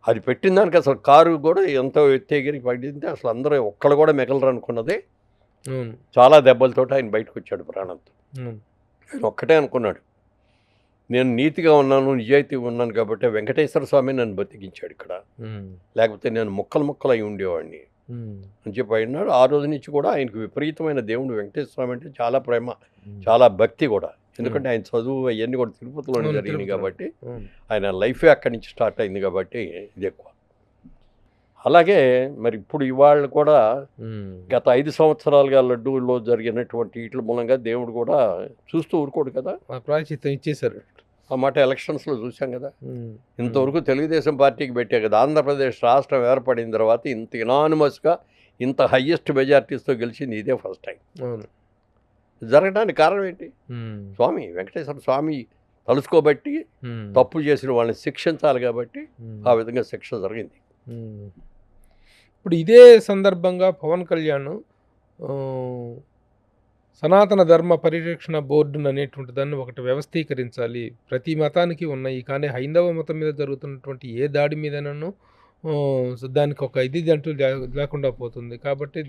అది పెట్టిన దానికి అసలు కారు కూడా ఎంతో ఎత్తేగిరి పడింది, అసలు అందరూ ఒక్కళ్ళు కూడా మిగలరు అనుకున్నదే. చాలా దెబ్బలతోటి ఆయన బయటకు వచ్చాడు ప్రాణంతో. ఆయన ఒక్కటే అనుకున్నాడు, నేను నీతిగా ఉన్నాను, నిజాయితీగా ఉన్నాను కాబట్టి వెంకటేశ్వర స్వామి నన్ను బతికించాడు ఇక్కడ, లేకపోతే నేను ముక్కలు అయి ఉండేవాడిని అని చెప్పి అయినాడు. ఆ రోజు నుంచి కూడా ఆయనకు విపరీతమైన దేవుడు వెంకటేశ్వర స్వామి అంటే చాలా ప్రేమ, చాలా భక్తి కూడా. ఎందుకంటే ఆయన చదువు అవన్నీ కూడా తిరుపతిలోనే జరిగినాయి కాబట్టి ఆయన లైఫే అక్కడి నుంచి స్టార్ట్ అయింది కాబట్టి ఇది ఎక్కువ. అలాగే మరి ఇప్పుడు ఇవాళ కూడా గత 5 సంవత్సరాలుగా లడ్డూలో జరిగినటువంటి వీటి మూలంగా దేవుడు కూడా చూస్తూ ఊరుకోడు కదా. ప్రాయశ్చిత్తం ఇచ్చేశారు. ఆ మాట ఎలక్షన్స్లో చూసాం కదా. ఇంతవరకు తెలుగుదేశం పార్టీకి పెట్టే కదా. ఆంధ్రప్రదేశ్ రాష్ట్రం ఏర్పడిన తర్వాత ఇంత ఇనానిమస్గా ఇంత హయ్యెస్ట్ మెజార్టీస్తో గెలిచింది ఇదే ఫస్ట్ టైం. అవును. జరగడానికి కారణం ఏంటి? స్వామి వెంకటేశ్వర స్వామి తలుసుకోబట్టి తప్పు చేసిన వాళ్ళని శిక్షించాలి కాబట్టి ఆ విధంగా శిక్ష జరిగింది. ఇప్పుడు ఇదే సందర్భంగా పవన్ కళ్యాణ్ సనాతన ధర్మ పరిరక్షణ బోర్డును అనేటువంటి దాన్ని ఒకటి వ్యవస్థీకరించాలి, ప్రతి మతానికి ఉన్నాయి, కానీ హైందవ మతం మీద జరుగుతున్నటువంటి ఏ దాడి మీదనను దానికి ఒక అంటూ లేకుండా పోతుంది, కాబట్టి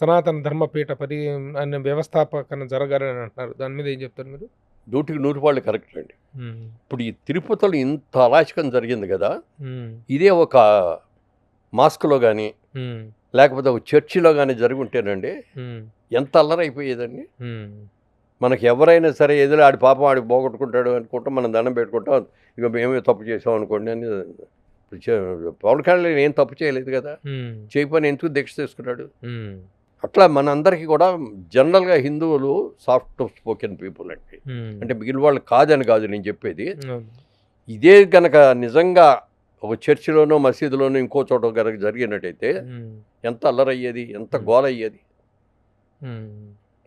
సనాతన ధర్మపీఠ అనే వ్యవస్థాపకన జరగాలని అంటున్నారు. దాని మీద ఏం చెప్తారు మీరు? 100% కరెక్ట్ అండి. ఇప్పుడు ఈ తిరుపతిలో ఇంత అరాచకం జరిగింది కదా, ఇదే ఒక మాస్క్లో కానీ లేకపోతే ఒక చర్చిలో కానీ జరిగి ఉంటేనండి ఎంత అల్లరైపోయేదండి. మనకి ఎవరైనా సరే ఎదురు ఆడి పాపం ఆడికి పోగొట్టుకుంటాడు అనుకుంటాం, మనం దండం పెట్టుకుంటాం, ఇక మేమే తప్పు చేసాం అనుకోండి అని. పవన్ కళ్యాణ్ ఏం తప్పు చేయలేదు కదా, చేయపని ఎందుకు దీక్ష తీసుకున్నాడు? అట్లా మనందరికీ కూడా జనరల్గా హిందువులు సాఫ్ట్ స్పోకెన్ పీపుల్ అండి. అంటే మిగిలిన వాళ్ళు కాదని కాదు నేను చెప్పేది. ఇదే కనుక నిజంగా ఒక చర్చిలోనో మసీదులోనో ఇంకో చోట కనుక జరిగినట్టయితే ఎంత అల్లరయ్యేది, ఎంత గోల అయ్యేది.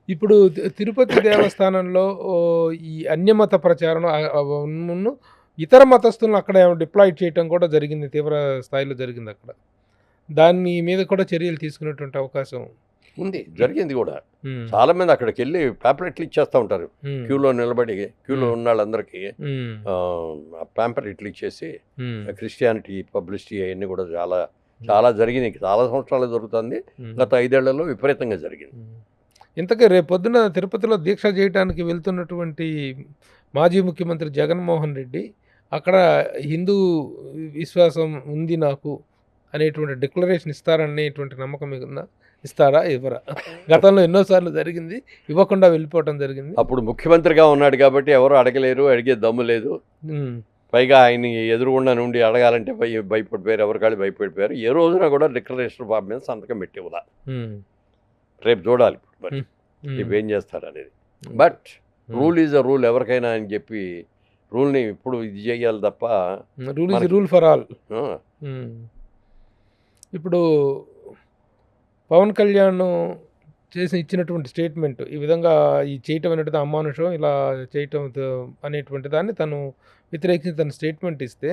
ఇప్పుడు తిరుపతి దేవస్థానంలో ఈ అన్యమత ప్రచారం ఇతర మతస్థులను అక్కడ డిప్లాయ్ చేయటం కూడా జరిగింది, తీవ్ర స్థాయిలో జరిగింది అక్కడ. దాని మీద కూడా చర్యలు తీసుకునేటువంటి అవకాశం ఉంది, జరిగింది కూడా. చాలా మంది అక్కడికి వెళ్ళి ప్యాంప్లెట్లు ఇచ్చేస్తూ ఉంటారు, క్యూలో నిలబడి క్యూలో ఉన్న వాళ్ళందరికీ ప్యాంప్లెట్లు ఇచ్చేసి క్రిస్టియానిటీ పబ్లిసిటీ అవన్నీ కూడా చాలా చాలా జరిగినాయి. చాలా సంవత్సరాలు జరుగుతుంది, గత 5 ఏళ్లలో విపరీతంగా జరిగింది. ఇంతకీ రేపు పొద్దున తిరుపతిలో దీక్ష చేయడానికి వెళ్తున్నటువంటి మాజీ ముఖ్యమంత్రి జగన్మోహన్ రెడ్డి అక్కడ హిందూ విశ్వాసం ఉంది నాకు అనేటువంటి డిక్లరేషన్ ఇస్తారనేటువంటి నమ్మకం మీకు ఉందా? ఇస్తారా, ఇవ్వరా? గతంలో ఎన్నోసార్లు జరిగింది, ఇవ్వకుండా వెళ్ళిపోవటం జరిగింది. అప్పుడు ముఖ్యమంత్రిగా ఉన్నాడు కాబట్టి ఎవరు అడగలేరు, అడిగే దమ్ము లేదు. పైగా ఆయన ఎదురుగుండా నుండి అడగాలంటే భయపడిపోయారు, ఎవరికాళ్ళు భయపడిపోయారు. ఏ రోజున కూడా డిక్లరేషన్ ఫామ్ మీద సంతకం పెట్టివ్వదా. రేపు చూడాలి మరి రేపు ఏం చేస్తారు అనేది. But rule is a rule, ఎవరికైనా అని చెప్పి రూల్ని ఇప్పుడు ఇది చేయాలి తప్ప rule is rule for all. ఇప్పుడు పవన్ కళ్యాణ్ ఇచ్చినటువంటి స్టేట్మెంట్ ఈ విధంగా ఈ చేయటం అనేటిది అమానుషం, ఇలా చేయటం అనేటువంటి దాన్ని తను వ్యతిరేకించి తను స్టేట్మెంట్ ఇస్తే,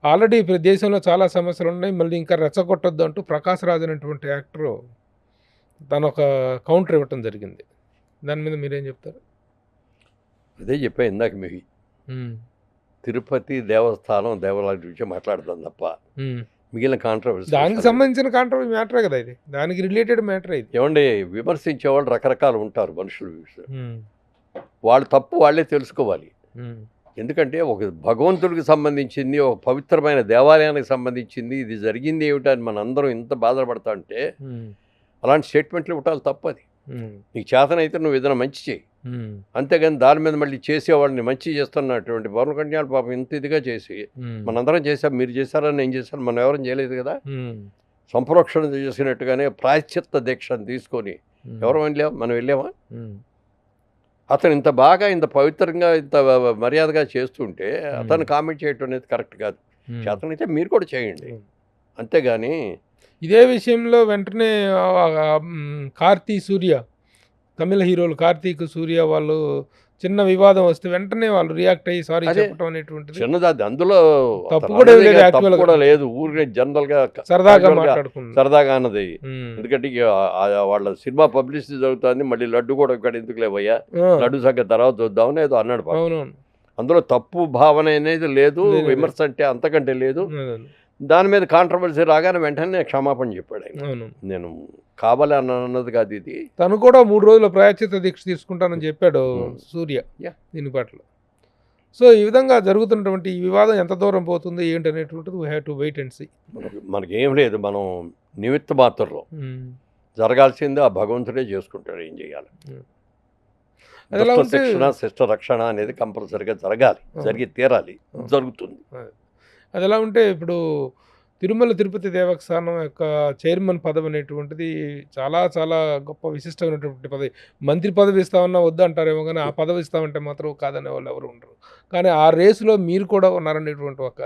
ఆల్రెడీ దేశంలో చాలా సమస్యలు ఉన్నాయి, మళ్ళీ ఇంకా రెచ్చగొట్టొద్దు అంటూ ప్రకాష్ రాజ్ అనేటువంటి యాక్టరు తను ఒక కౌంటర్ ఇవ్వటం జరిగింది. దాని మీద మీరేం చెప్తారు? అదే చెప్పా ఇందాక మీకు, తిరుపతి దేవస్థానం దేవాలయం గురించి మాట్లాడుతాం తప్ప మిగిలిన కాంట్రవర్సీ, దానికి సంబంధించిన కాంట్రవర్సీ మ్యాటరే కదా ఇది, దానికి రిలేటెడ్ మ్యాటర్ ఇది. ఏమండి, విమర్శించే వాళ్ళు రకరకాలు ఉంటారు మనుషులు, వాళ్ళు తప్పు వాళ్ళే తెలుసుకోవాలి. ఎందుకంటే ఒక భగవంతుడికి సంబంధించింది, ఒక పవిత్రమైన దేవాలయానికి సంబంధించింది, ఇది జరిగింది ఏమిటని మనందరం ఇంత బాధపడతా ఉంటే అలాంటి స్టేట్మెంట్లు ఇవ్వటాలు తప్పది. నీకు చేతనైతే నువ్వు ఏదైనా మంచి చేయి, అంతేగాని దాని మీద మళ్ళీ చేసేవాళ్ళని మంచి చేస్తున్నటువంటి పవన్ కళ్యాణ్ పాపం ఇంత ఇదిగా చేసి మనందరం చేసాం, మీరు చేశారని నేను చేశాను, మనం ఎవరైనా చేయలేదు కదా. సంప్రోక్షణ చేసినట్టుగానే ప్రాయశ్చిత్త దీక్షను తీసుకొని ఎవరు వెళ్ళాం, మనం వెళ్ళామా? అతను ఇంత బాగా ఇంత పవిత్రంగా ఇంత మర్యాదగా చేస్తుంటే అతను కామెంట్ చేయటం అనేది కరెక్ట్ కాదు. చేతనైతే మీరు కూడా చేయండి, అంతేగాని. ఇదే విషయంలో వెంటనే కార్తీ సూర్య, తమిళ హీరోలు కార్తీక్ సూర్య వాళ్ళు చిన్న వివాదం వస్తే వెంటనే వాళ్ళు రియాక్ట్ అయ్యి సారీ చెప్పడం అనేటువంటిది చిన్నది, అందులో తప్పు కూడా లేదు. ఊరికే జనరల్ గా సరదాగా అన్నది. ఎందుకంటే వాళ్ళ సినిమా పబ్లిసిటీ జరుగుతుంది, మళ్ళీ లడ్డు కూడా ఇక్కడ ఎందుకు లేవయ్యా, లడ్డు సంగతి తర్వాత చూద్దామని ఏదో అన్నాడు. అందులో తప్పు భావన అనేది లేదు, విమర్శ అంటే అంతకంటే లేదు. దాని మీద కాంట్రవర్సీ రాగానే వెంటనే క్షమాపణ చెప్పాడు ఆయన. నేను కావాలి అన్నది కాదు ఇది. తను కూడా 3 రోజుల ప్రాయశ్చిత్త దీక్ష తీసుకుంటానని చెప్పాడు సూర్య దీని పట్ల. సో ఈ విధంగా జరుగుతున్నటువంటి ఈ వివాదం ఎంత దూరం పోతుంది ఏంటనేటువంటిది we have to wait and see. మనకేం లేదు, మనం నిమిత్త మాత్రంలో జరగాల్సింది ఆ భగవంతుడే చేసుకుంటాడు, ఏం చేయాలి. శిక్షణ శిష్ట రక్షణ అనేది కంపల్సరిగా జరగాలి, జరిగి తీరాలి, జరుగుతుంది. అది ఎలా ఉంటే ఇప్పుడు తిరుమల తిరుపతి దేవస్థానం యొక్క చైర్మన్ పదవి అనేటువంటిది చాలా చాలా గొప్ప విశిష్టమైనటువంటి పదవి. మంత్రి పదవి ఇస్తామన్నా వద్దు అంటారేమో కానీ ఆ పదవి ఇస్తామంటే మాత్రం కాదనే వాళ్ళు ఎవరు ఉండరు. కానీ ఆ రేసులో మీరు కూడా ఉన్నారనేటువంటి ఒక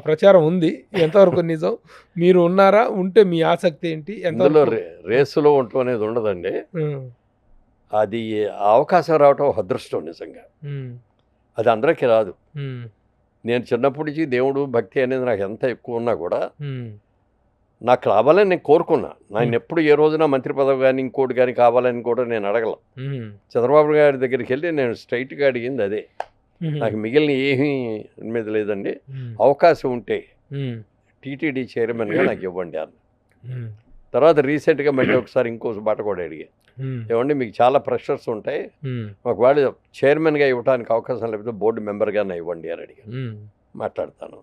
ప్రచారం ఉంది. ఎంతవరకు నిజం? మీరు ఉన్నారా? ఉంటే మీ ఆసక్తి ఏంటి? ఇందులో రేసులో ఉండటం అనేది ఉండదండి. అది అవకాశం రావటం ఒక అదృష్టం నిజంగా. అది అందరికీ రాదు. నేను చిన్నప్పటి నుంచి దేవుడు భక్తి అనేది నాకు ఎంత ఎక్కువ ఉన్నా కూడా నాకు రావాలని నేను కోరుకున్నా. నేను ఎప్పుడు ఏ రోజున మంత్రి పదవి కానీ ఇంకోటి కానీ కావాలని కూడా నేను అడగల. చంద్రబాబు గారి దగ్గరికి వెళ్ళి నేను స్ట్రైట్గా అడిగింది అదే. నాకు మిగిలిన ఏమీ మీద లేదండి, అవకాశం ఉంటే టీటీడీ చైర్మన్గా నాకు ఇవ్వండి అన్న. తర్వాత రీసెంట్గా మళ్ళీ ఒకసారి ఇంకో మాట కూడా అడిగా, ఏమండి మీకు చాలా ప్రెషర్స్ ఉంటాయి, ఒకవేళ చైర్మన్గా ఇవ్వడానికి అవకాశం లేకపోతే బోర్డు మెంబర్గానే ఇవ్వండి అని అడిగా. మాట్లాడతాను.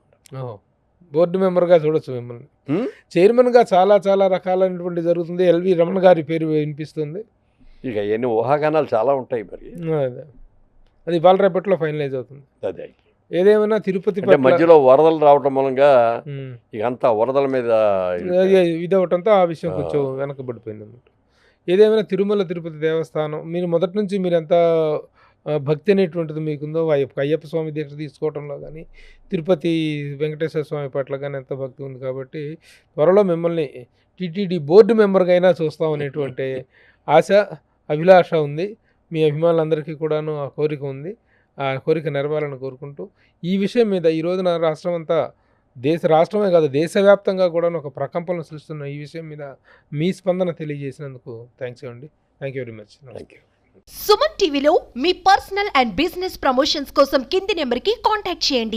బోర్డు మెంబర్గా చూడొచ్చు మిమ్మల్ని. చైర్మన్గా చాలా చాలా రకాలైనటువంటి జరుగుతుంది. ఎల్వి రమణ గారి పేరు వినిపిస్తుంది. ఇక ఎన్ని ఊహాగానాలు చాలా ఉంటాయి. మరి అది వాళ్ళ రేపట్లో ఫైనలైజ్ అవుతుంది. అదే ఏదేమైనా తిరుపతి మధ్యలో వరదలు రావటం మూలంగా ఇక అంతా వరదల మీద ఇదవటంతో ఆ విషయం కొంచెం వెనకబడిపోయింది అన్నమాట. ఏదేమైనా తిరుమల తిరుపతి దేవస్థానం మీరు మొదటి నుంచి మీరు ఎంత భక్తి అనేటువంటిది మీకుందో, అయ్యప్ప స్వామి దీక్ష తీసుకోవడంలో కానీ తిరుపతి వెంకటేశ్వర స్వామి పట్ల కానీ ఎంత భక్తి ఉంది కాబట్టి త్వరలో మిమ్మల్ని టీటీడీ బోర్డు మెంబర్గా అయినా చూస్తామనేటువంటి ఆశ, అభిలాష ఉంది. మీ అభిమానులందరికీ కూడాను ఆ కోరిక ఉంది. ఆ కోరిక నెరవేరాలని కోరుకుంటూ ఈ విషయం మీద ఈ రోజున రాష్ట్రం అంతా, రాష్ట్రమే కాదు దేశవ్యాప్తంగా కూడా ఒక ప్రకంపనలు సృష్టిస్తున్న ఈ విషయం మీద మీ స్పందన తెలియజేసినందుకు థ్యాంక్స్ అండి. Thank you very much. Thank you. Suman టీవీలో మీ పర్సనల్ అండ్ బిజినెస్ ప్రమోషన్స్ కోసం కింది నెంబర్కి కాంటాక్ట్ చేయండి.